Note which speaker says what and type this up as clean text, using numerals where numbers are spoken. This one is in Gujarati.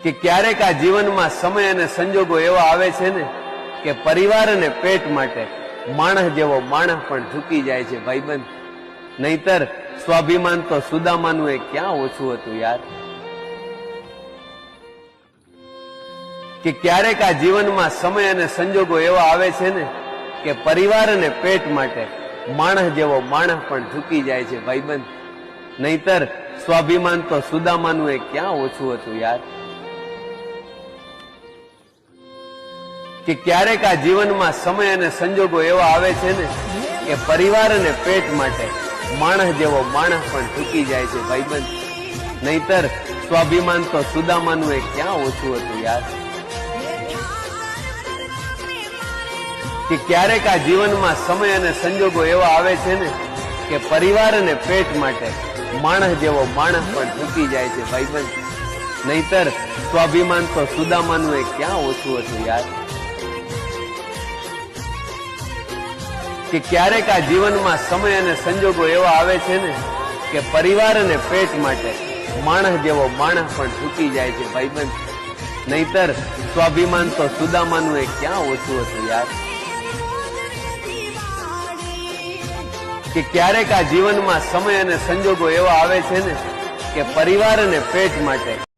Speaker 1: કે ક્યારેક આ જીવનમાં સમય અને સંજોગો એવા આવે છે ને કે પરિવાર અને પેટ માટે માણસ જેવો માણસ પણ ઝૂકી જાય છે ભાઈબંધ. નહીતર સ્વાભિમાન તો સુદામાનું એ ક્યાં ઓછું હતું યાર. કે ક્યારેક આ જીવનમાં સમય અને સંજોગો એવા આવે છે ને કે પરિવાર અને પેટ માટે માણસ જેવો માણસ પણ ઝૂકી જાય છે ભાઈબંધ. નહીતર સ્વાભિમાન તો સુદામાનું એ ક્યાં ઓછું હતું યાર. કે ક્યારેક આ જીવનમાં સમય અને સંજોગો એવા આવે છે ને કે પરિવાર અને પેટ માટે માણસ જેવો માણસ પણ ઝૂકી જાય છે ભાઈબંધ. નહીતર સ્વાભિમાન તો સુદામાનું એ ક્યાં ઓછું હતું યાર. કે ક્યારેક આ જીવનમાં સમય અને સંજોગો એવા આવે છે ને કે પરિવાર અને પેટ માટે માણસ જેવો માણસ પણ ઝૂકી જાય છે ભાઈબંધ. નહીતર સ્વાભિમાન તો સુદામાનું એ ક્યાં ઓછું હતું યાર. કે ક્યારેક આ જીવનમાં સમય અને સંજોગો એવા આવે છે ને કે પરિવાર અને પેટ માટે માણસ જેવો માણસ પણ ઝૂકી જાય છે ભાઈબંધ. નહીતર સ્વાભિમાન તો સુદામાનું એ ક્યાં ઓછું હતું યાર. કે ક્યારેક આ જીવનમાં સમય અને સંજોગો એવા આવે છે ને કે પરિવાર અને પેટ માટે